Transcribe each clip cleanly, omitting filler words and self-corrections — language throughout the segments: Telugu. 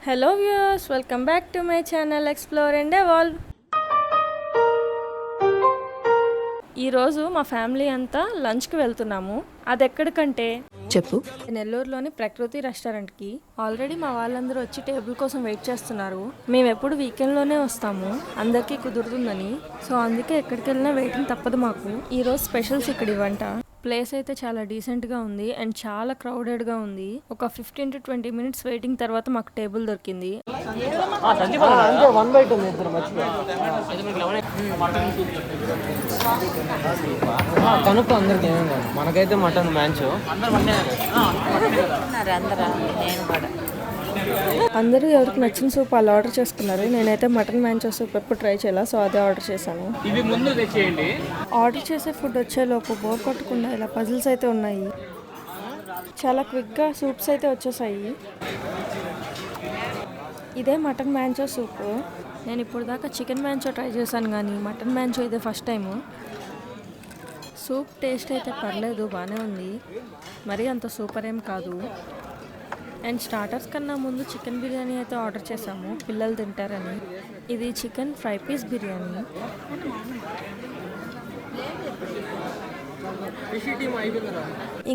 Hello viewers, welcome back to my channel explore and evolve. ఈరోజు మా ఫ్యామిలీ అంతా లంచ్కి వెళ్తున్నాము. అది ఎక్కడికంటే చెప్పు. నెల్లూరులోని ప్రకృతి రెస్టారెంట్కి. ఆల్రెడీ మా వాళ్ళందరూ వచ్చి టేబుల్ కోసం వెయిట్ చేస్తున్నారు. మేము ఎప్పుడు వీకెండ్లోనే వస్తాము, అందరికీ కుదురుతుందని. సో అందుకే ఎక్కడికి వెళ్ళినా వెయిటింగ్ తప్పదు మాకు. ఈరోజు స్పెషల్స్ ఇక్కడ ఇవంట. ప్లేస్ అయితే చాలా డీసెంట్గా ఉంది అండ్ చాలా క్రౌడెడ్గా ఉంది. ఒక 15 to 20 minutes వెయిటింగ్ తర్వాత మాకు టేబుల్ దొరికింది. కనుక్కో అందరికి మనకైతే మటన్ మ్యాచ్. అందరూ ఎవరికి నచ్చిన సూప్ వాళ్ళు ఆర్డర్ చేసుకున్నారు. నేనైతే మటన్ మ్యాంచో సూప్ ఎప్పుడు ట్రై చేయాల, సో అదే ఆర్డర్ చేశాను. ఇది ముందు తెచ్చేయండి. ఆర్డర్ చేసే ఫుడ్ వచ్చేలోపు బోర్ కొట్టకుండా ఇలా పజిల్స్ అయితే ఉన్నాయి. చాలా క్విక్గా సూప్స్ అయితే వచ్చేసాయి. ఇదే మటన్ మ్యాంచో సూప్. నేను ఇప్పుడు దాకా చికెన్ మ్యాంచో ట్రై చేశాను, కానీ మటన్ మ్యాంచో ఇదే ఫస్ట్ టైము. సూప్ టేస్ట్ అయితే పర్లేదు, బాగానే ఉంది, మరీ అంత సూపర్ ఏం కాదు. అండ్ స్టార్టర్స్ కన్నా ముందు చికెన్ బిర్యానీ అయితే ఆర్డర్ చేసాము, పిల్లలు తింటారని. ఇది చికెన్ ఫ్రై పీస్ బిర్యానీ.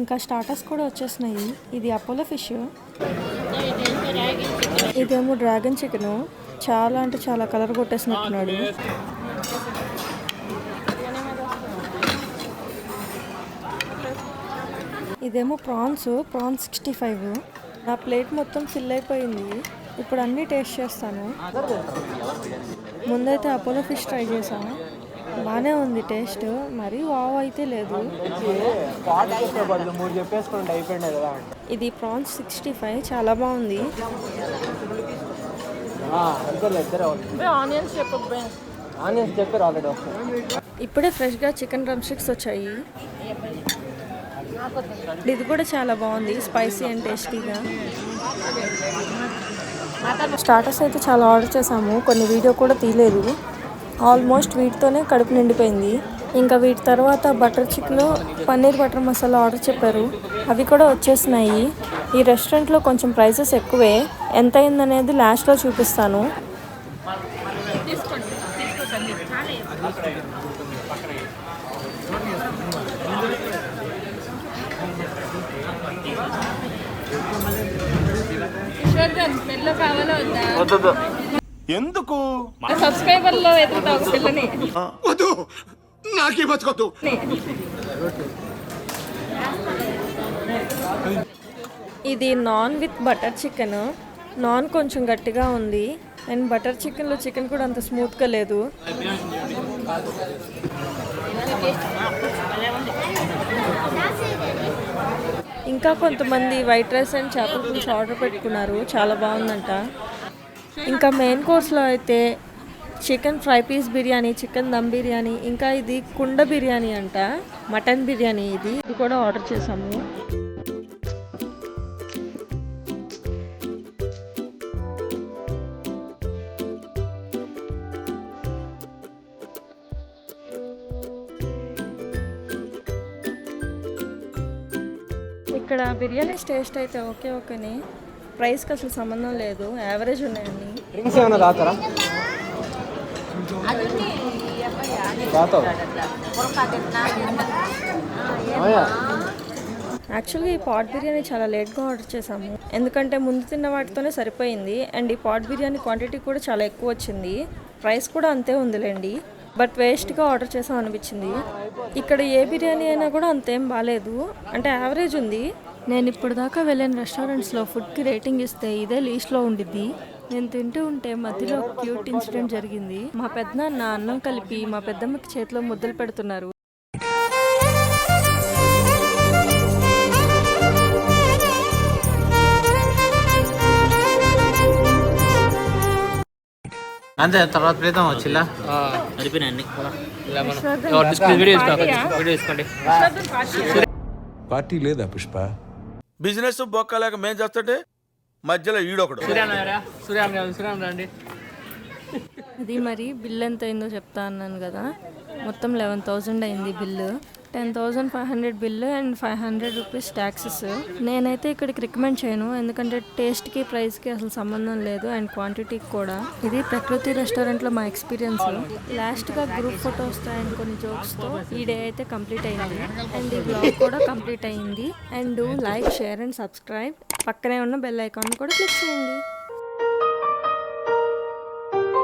ఇంకా స్టార్టర్స్ కూడా వచ్చేసినాయి. ఇది అపోలో ఫిష్, ఇదేమో డ్రాగన్ చికెను. చాలా అంటే చాలా కలర్ కొట్టేసినట్టున్నాడు. ఇదేమో ప్రాన్స్ 65. నా ప్లేట్ మొత్తం ఫిల్ అయిపోయింది. ఇప్పుడు అన్నీ టేస్ట్ చేస్తాను. ముందైతే అపోలో ఫిష్ ట్రై చేసాను, బాగానే ఉంది టేస్ట్, మరీ వావ్ అయితే లేదు. ఇది ప్రాన్స్ 65, చాలా బాగుంది. ఇప్పుడే ఫ్రెష్గా చికెన్ డ్రమ్ స్టిక్స్ వచ్చాయి. ఇది కూడా చాలా బాగుంది, స్పైసీ అండ్ టేస్టీగా. స్టార్టర్స్ అయితే చాలా ఆర్డర్ చేసాము, కొన్ని వీడియో కూడా తీయలేదు. ఆల్మోస్ట్ వీటితోనే కడుపు నిండిపోయింది. ఇంకా వీటి తర్వాత butter chicken, paneer butter masala order చెప్పారు, అవి కూడా వచ్చేసినాయి. ఈ రెస్టారెంట్లో కొంచెం ప్రైసెస్ ఎక్కువే. ఎంత అయిందనేది లాస్ట్లో చూపిస్తాను. ఎందుకు సబ్స్క్రైబర్ లో ఎదుగుతావు పిల్లని. వద్దు, నాకే బతకొద్దు. ఇది non with butter chicken. Non కొంచెం గట్టిగా ఉంది అండ్ బటర్ చికెన్లో చికెన్ కూడా అంత స్మూత్గా లేదు. ఇంకా కొంతమంది వైట్ రైస్ అండ్ చేపల పులుసు ఆర్డర్ పెట్టుకున్నారు, చాలా బాగుందంట. ఇంకా మెయిన్ కోర్స్లో అయితే chicken fry piece biryani, chicken dum biryani, ఇంకా ఇది కుండ బిర్యానీ అంట, మటన్ బిర్యానీ. ఇది కూడా ఆర్డర్ చేసాము. ఇక్కడ బిర్యానీ టేస్ట్ అయితే ఓకేనే, ప్రైస్కి అసలు సంబంధం లేదు, యావరేజ్ ఉన్నాయండి. డ్రింక్స్ ఏమైనా తాగుతారా? యాక్చువల్గా ఈ పాట్ బిర్యానీ చాలా లేట్గా ఆర్డర్ చేసాము, ఎందుకంటే ముందు తిన్న వాటితోనే సరిపోయింది. అండ్ ఈ పాట్ బిర్యానీ క్వాంటిటీ కూడా చాలా ఎక్కువ వచ్చింది, ప్రైస్ కూడా అంతే ఉందిలేండి. బట్ వేస్ట్గా ఆర్డర్ చేసాం అనిపించింది. ఇక్కడ ఏ బిర్యానీ అయినా కూడా అంతేం బాగాలేదు, అంటే యావరేజ్ ఉంది. నేను ఇప్పుడు దాకా వెళ్ళిన రెస్టారెంట్స్లో ఫుడ్కి రేటింగ్ ఇస్తే ఇదే లీస్ట్లో ఉండిద్ది. నేను తింటూ ఉంటే మధ్యలో క్యూట్ ఇన్సిడెంట్ జరిగింది. మా పెద్దనాన్న అన్నం కలిపి మా పెద్దమ్మకి చేతిలో ముద్దలు పెడుతున్నారు. అంతే, తర్వాత ప్రీతం వచ్చిల్లా అరిపోయినాయి. పార్టీ లేదా పుష్ప? బిజినెస్ బొక్కలేక మేం చేస్తుంటే మధ్యలో ఈడొకడు. అది మరి బిల్ ఎంత అయిందో చెప్తా అన్నాను కదా, మొత్తం 11,000 అయింది bill. 10,500 bill and 500 rupees taxes. నేనైతే ఇక్కడికి రికమెండ్ చేయను, ఎందుకంటే టేస్ట్కి ప్రైస్కి అసలు సంబంధం లేదు అండ్ క్వాంటిటీకి కూడా. ఇది ప్రకృతి రెస్టారెంట్లో మా ఎక్స్పీరియన్స్. లాస్ట్గా గ్రూప్ ఫొటోస్తో అండ్ కొన్ని జోక్స్తో ఈ డే అయితే కంప్లీట్ అయింది అండ్ ఈ బ్లాగ్ కూడా కంప్లీట్ అయింది. And like, share and subscribe. పక్కనే ఉన్న బెల్ ఐకాన్ కూడా క్లిక్ చేయండి.